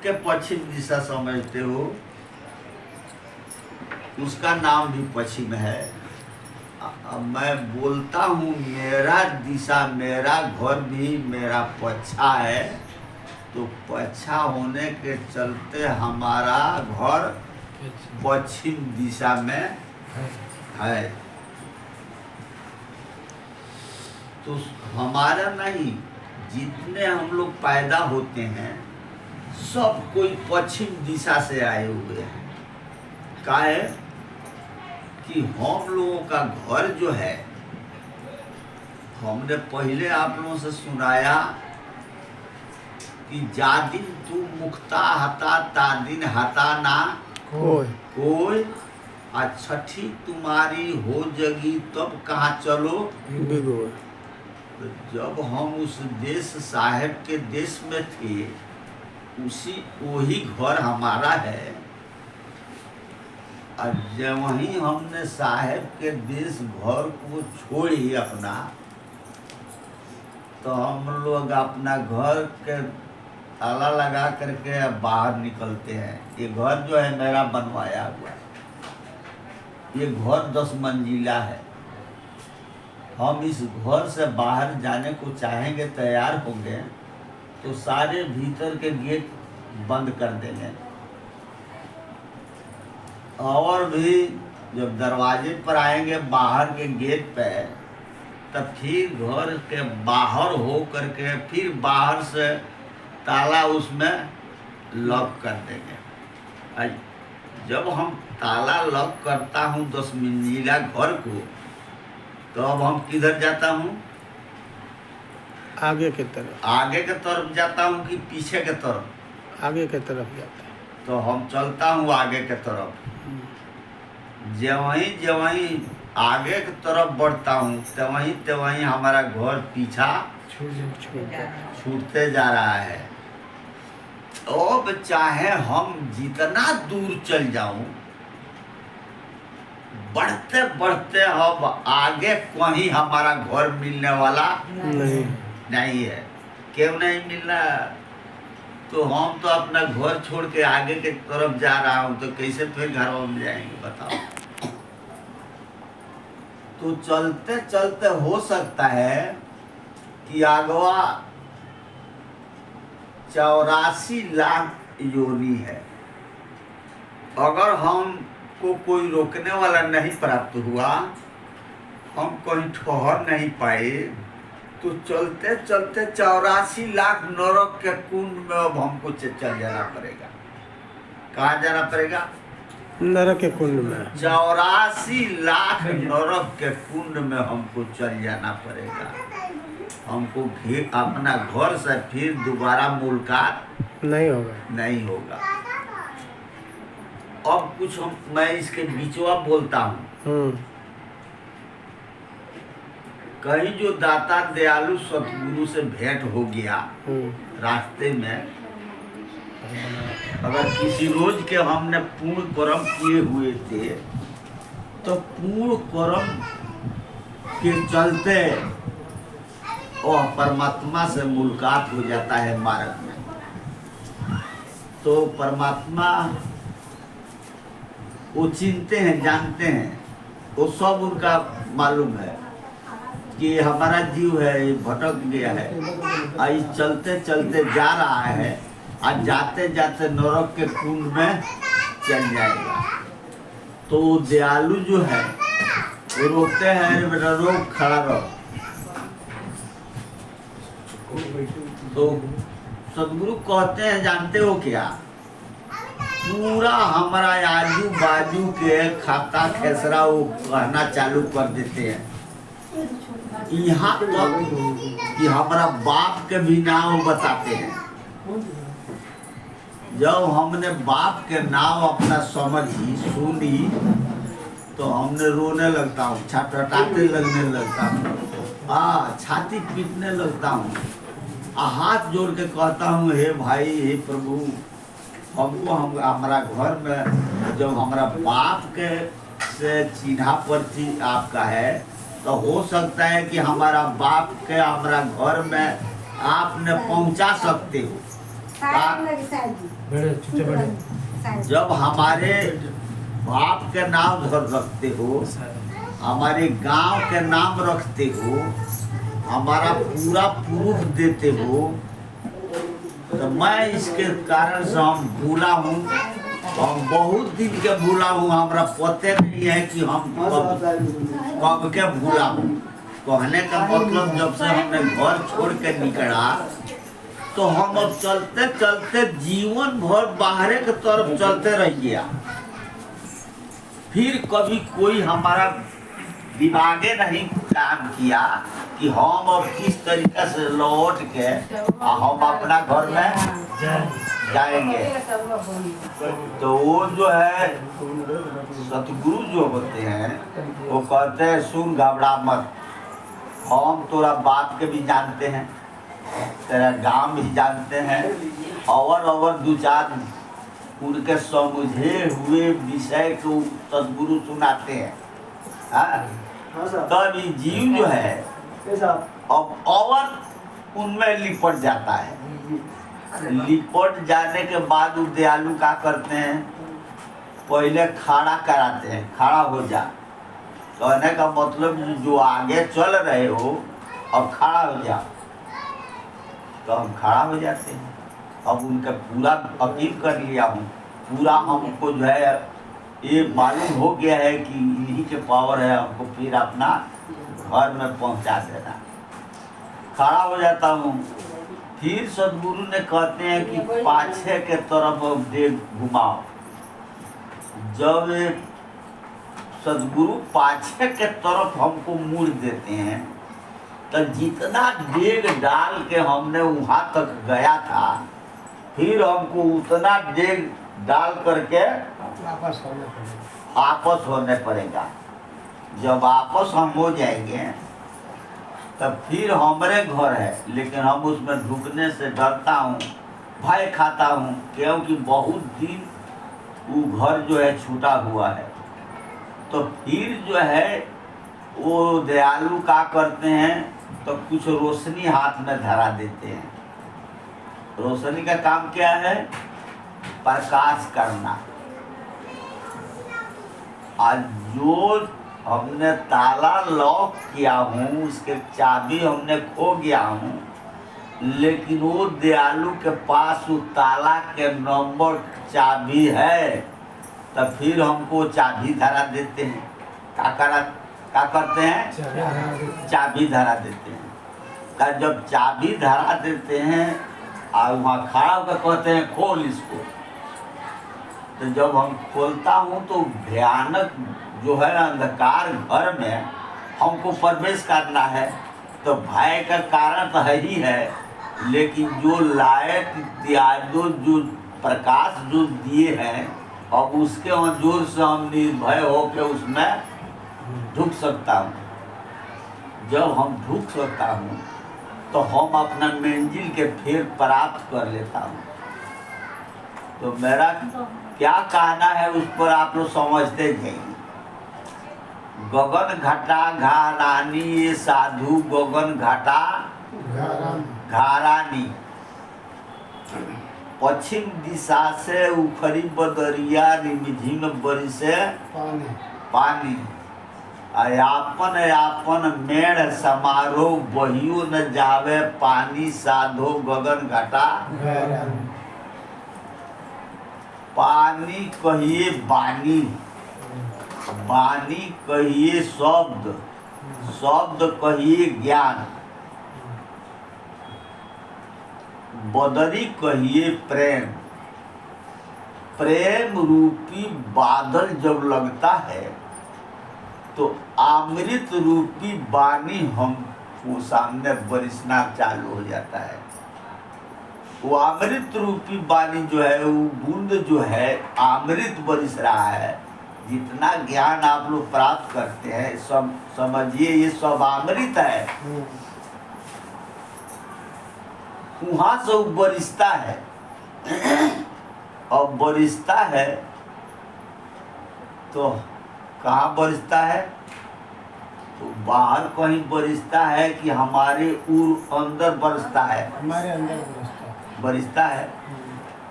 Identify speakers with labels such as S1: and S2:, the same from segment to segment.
S1: के पश्चिम दिशा समझते हो, उसका नाम भी पश्चिम है। मैं बोलता हूँ मेरा दिशा, मेरा घर भी मेरा पच्छा है, तो पच्छा होने के चलते हमारा घर पश्चिम दिशा में है। तो हमारा नहीं, जितने हम लोग पैदा होते हैं सब कोई पश्चिम दिशा से आए हुए हैं। काहे कि हम लोगों का घर जो है, हमने पहले आप लोगों से सुनाया कि जा दिन तू मुक्ता हता ता दिन हता ना कोई छठी तुम्हारी हो जगी तब कहाँ चलो बिगोय। तो जब हम उस देश साहेब के देश में थे, वही घर हमारा है। और जब वहीं हमने साहेब के देश घर को छोड़ी अपना, तो हम लोग अपना घर के ताला लगा करके बाहर निकलते हैं। ये घर जो है मेरा बनवाया हुआ है, ये घर 10 मंजिला है। हम इस घर से बाहर जाने को चाहेंगे, तैयार होंगे, तो सारे भीतर के गेट बंद कर देंगे। और भी जब दरवाजे पर आएंगे बाहर के गेट पे, तब फिर घर के बाहर हो करके फिर बाहर से ताला उसमें लॉक कर देंगे। जब हम ताला लॉक करता हूँ 10 मंजिला घर को, तो अब हम किधर जाता हूँ?
S2: आगे की तरफ।
S1: आगे के तरफ जाता हूँ कि पीछे के तरफ?
S2: आगे के तरफ जाता है।
S1: तो हम चलता हूँ आगे के तरफ। जवहीं आगे की तरफ बढ़ता हूँ, तवहीं हमारा घर पीछा छूटते जा रहा है। अब चाहे हम जितना दूर चल जाऊं, बढ़ते बढ़ते अब आगे कहीं हमारा घर मिलने वाला नहीं है। क्यों नहीं मिलना? तो हम तो अपना घर छोड़ के आगे के तरफ जा रहा हूँ, तो कैसे फिर घर में जाएंगे बताओ? तो चलते चलते हो सकता है कि अगवा 84 लाख योनि है। अगर हमको कोई रोकने वाला नहीं प्राप्त हुआ, हम कहीं ठहर नहीं पाए, तो चलते चलते 84 लाख नरक के कुंड में अब हमको चल जाना पड़ेगा। कहाँ जाना पड़ेगा?
S2: नरक के कुंड में।
S1: 84 लाख नरक के कुंड में हमको चल जाना पड़ेगा। हमको अपना घर से फिर दोबारा मुलाकात नहीं होगा। अब कुछ मैं इसके बीचवा बोलता हूँ। कहीं जो दाता दयालु सतगुरु से भेंट हो गया रास्ते में, अगर किसी रोज के हमने पूर्ण कर्म किए हुए थे, तो पूर्ण कर्म के चलते और परमात्मा से मुलाकात हो जाता है मार्ग में। तो परमात्मा वो चिनते हैं, जानते हैं, वो सब उनका मालूम है कि हमारा जीव है भटक गया है, आई चलते चलते जा रहा है, आज जाते जाते नरक के कुंड में चल जाएगा। तो दयालु जो है वो रोकते हैं, बेटा रोक, खड़ा रहो। तो सदगुरु कहते हैं, जानते हो क्या? पूरा हमारा आजू बाजू के खाता खेसरा वो कहना चालू कर देते हैं। यहाँ तक कि हमारा बाप के भी नाम बताते हैं। जब हमने बाप के नाम अपना समझी सुनी, तो हमने रोने लगता हूँ, छटपटाते लगने लगता हूँ, छाती पीटने लगता हूँ, हाथ जोड़ के कहता हूँ, हे भाई, हे प्रभु, हमको हमारा घर में जब हमारा बाप के से चिन्हा पर्ची आपका है, तो हो सकता है कि हमारा बाप के हमारा घर में आपने पहुंचा सकते हो। जब हमारे बाप के नाम रखते हो, हमारे गांव के नाम रखते हो, हमारा पूरा प्रूफ देते हो, तो मैं इसके कारण से हम भूला हूँ। हम बहुत दिन के भूला हूँ, हमारा पते नहीं है कि हम कब के भूला हूँ। कहने का मतलब जब से हमने घर छोड़ के निकला, तो हम अब चलते चलते जीवन भर बाहर के तरफ चलते रह गया। फिर कभी कोई हमारा दिमागे नहीं काम किया कि हम अब किस तरीके से लौट के हम अपना घर में जाएंगे। तो वो जो है सतगुरु जो होते हैं, वो कहते हैं सुन घबरा मत, हम तोरा बाप के भी जानते हैं, तेरा गांव भी जानते हैं, और दो चार उनके समझे हुए विषय को सतगुरु सुनाते हैं। तब ये जीव जो है अब और उनमें लिपट जाता है। लिपट जाने के बाद वो दयालु क्या करते हैं, पहले खड़ा कराते हैं, खड़ा हो जा। कहने का मतलब जो आगे चल रहे हो अब खड़ा हो जा। तो हम खड़ा हो जाते हैं। अब उनका पूरा अपील कर लिया हूँ, पूरा हमको जो है ये मालूम हो गया है कि इन्हीं के पावर है, हमको फिर अपना घर में पहुंचा देना। खड़ा हो जाता हूँ, फिर सदगुरु ने कहते हैं कि पाछे के तरफ देख घुमाओ। जब सदगुरु पाछे के तरफ हमको मुड़ देते हैं, तो जितना डेग डाल के हमने वहाँ तक गया था, फिर हमको उतना डेग डाल करके आपस होने पड़ेगा। जब आपस हम हो जाएंगे तब फिर हमारे घर है, लेकिन हम उसमें ढुकने से डरता हूँ, भय खाता हूँ, क्योंकि बहुत दिन वो घर जो है छूटा हुआ है। तो फिर जो है वो दयालु क्या करते हैं, तो कुछ रोशनी हाथ में धरा देते हैं। रोशनी का काम क्या है, प्रकाश करना। आज जो हमने ताला लॉक किया हूँ, उसके चाबी हमने खो गया हूँ, लेकिन वो दयालु के पास वो ताला के नंबर चाबी है, तो फिर हमको चाबी धरा देते हैं। क्या करते हैं, चाबी धरा देते हैं। तो जब चाबी धरा देते हैं और वहाँ खड़ा होकर कहते हैं खोल इसको, तो जब हम खोलता हूँ तो भयानक जो है अंधकार घर में हमको प्रवेश करना है। तो भय का कारण तो है ही है, लेकिन जो लाइट इत्यादि जो प्रकाश जो दिए हैं, अब उसके जोर से हम निर्भय होकर उसमें ढुक सकता हूँ। जब हम ढुक सकता हूँ तो हम अपना मंजिल के फिर प्राप्त कर लेता हूँ। तो मेरा क्या कहना है उस पर आप लोग समझते जाइए। गगन घटा घारानी, ये साधु गगन घटा घारानी। पश्चिम दिशा से उखड़ी बदरिया, रिमझिम बरसे पानी। यापन यापन मेढ़ समारोह, बहियो न जावे पानी, साधो गगन घटा। पानी कहिए बानी, बानी कहिए शब्द, शब्द कहिए ज्ञान, बदरी कहिए प्रेम। प्रेम रूपी बादल जब लगता है तो अमृत रूपी बानी हमको सामने बरसना चालू हो जाता है। वो अमृत रूपी बानी जो है, वो बूंद जो है अमृत बरस रहा है। जितना ज्ञान आप लोग प्राप्त करते हैं, सब समझिए ये सब अमृत है। वहां से वो बरसता है, और बरसता है तो कहाँ बरसता है, तो बाहर कहीं बरसता है कि हमारे अंदर बरसता है,
S2: हमारे अंदर
S1: बरसता है।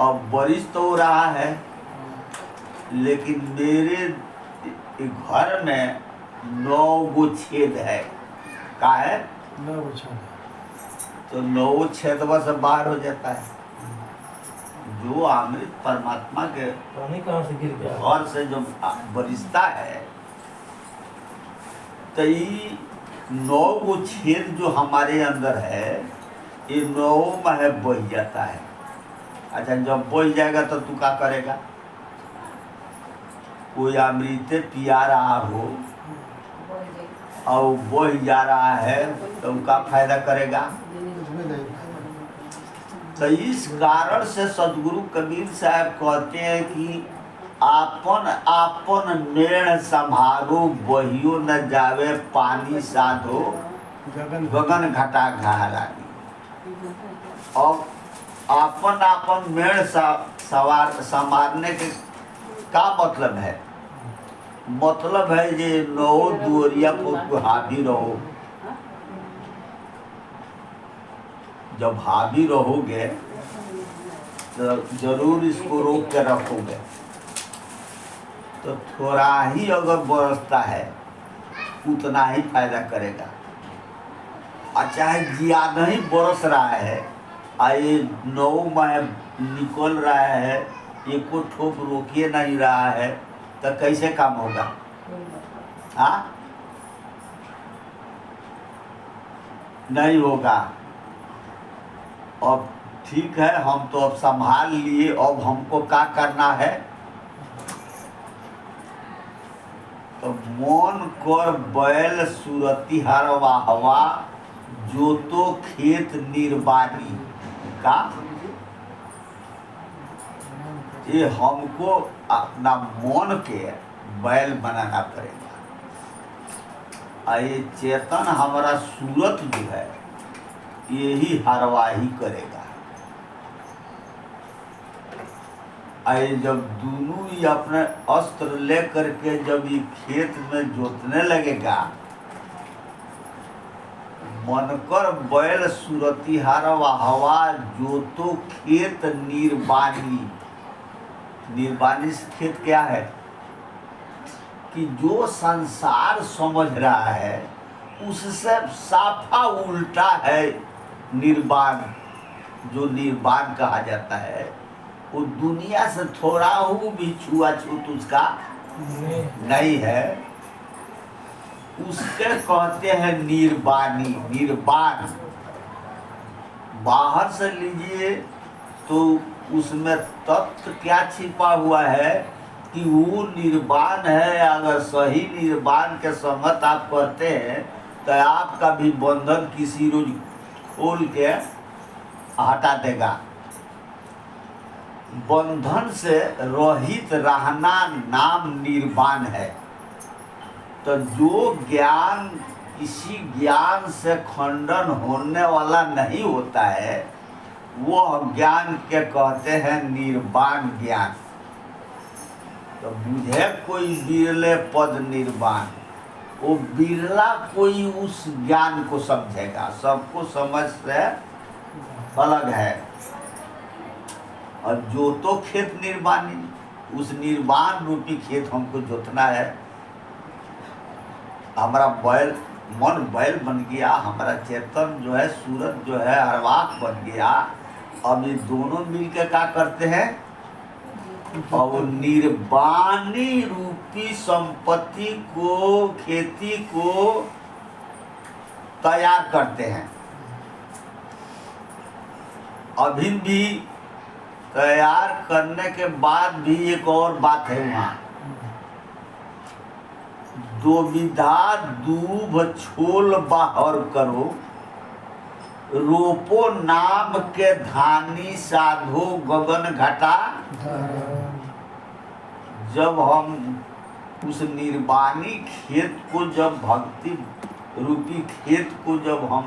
S1: अब बारिश तो हो रहा है, लेकिन मेरे घर में 9 गो छेद है। का है?
S2: 9 छेद।
S1: तो 9 छेदवा से बाहर हो जाता है। जो अमृत परमात्मा के
S3: पानी कहाँ से गिर गया?
S1: घर से जो बरिश्ता है, तो ये 9 गो छेद जो हमारे अंदर है, ये 9 में बह जाता है। अच्छा, जब बह जाएगा तो तू क्या करेगा? कोई अमृत पिया रहा हो और बह जा रहा है तो उनका फायदा करेगा। तो इस कारण से सदगुरु कबीर साहब कहते हैं कि आपन आपन मेण संभारो, बहियो न जावे पानी साधो, गगन घटा घारानी। और आपन आपन मेण संवारने के का मतलब है? मतलब है जे 9 दुआरिया पर हावी रहो। जब हावी रहोगे तो जरूर इसको रोक के रखोगे। तो थोड़ा ही अगर बरसता है उतना ही फायदा करेगा, और चाहे ज्यादा ही बरस रहा है और ये 9 में निकल रहा है, एको ठोप रोकिए नहीं रहा है, तो कैसे काम होगा? हाँ, नहीं होगा। अब ठीक है, हम तो अब संभाल लिए, अब हमको क्या करना है? तो मन कर बैल सुरती हर वाहवा, जो तो खेत निर्वाणी। का ये हमको अपना मन के बैल बनाना पड़ेगा। और ये चेतन हमारा सूरत जो है यही हरवाही करेगा। और जब दोनों ही अपने अस्त्र ले करके जब ये खेत में जोतने लगेगा, मनकर बैल सुरती हरवा हवा, जो तो खेत निर्वाणी। निर्वाणी से खेत क्या है? कि जो संसार समझ रहा है उससे साफा उल्टा है निर्वाण। जो निर्वाण कहा जाता है वो दुनिया से थोड़ा हो भी छुआछूत उसका नहीं है, उसके कहते हैं निर्वाणी। निर्वाण बाहर से लीजिए तो उसमें तत्व क्या छिपा हुआ है कि वो निर्वाण है। अगर सही निर्वाण के संगत आप करते हैं तो आपका भी बंधन किसी रोज खोल के हटा देगा। बंधन से रहित रहना नाम निर्वाण है। तो जो ज्ञान किसी ज्ञान से खंडन होने वाला नहीं होता है, वह ज्ञान के कहते हैं निर्वाण ज्ञान। तो मुझे कोई बिरले पद निर्वाण, वो बिरला कोई उस ज्ञान को समझेगा। सबको समझ से अलग है। और जो तो खेत निर्वाणी, उस निर्वाण रूपी खेत हमको जोतना है। हमारा बैल मन बैल बन गया, हमारा चेतन जो है सूरत जो है अरवाक बन गया। अब ये दोनों मिलकर क्या करते हैं? और वो निर्वाणी रूपी संपत्ति को, खेती को तैयार करते हैं। अभी भी तैयार करने के बाद भी एक और बात है वहाँ। 2 विधा दूब छोल बाहर करो, रोपो नाम के धानी साधो गगन घटा। जब हम उस निर्वाणी खेत को, जब भक्ति रूपी खेत को जब हम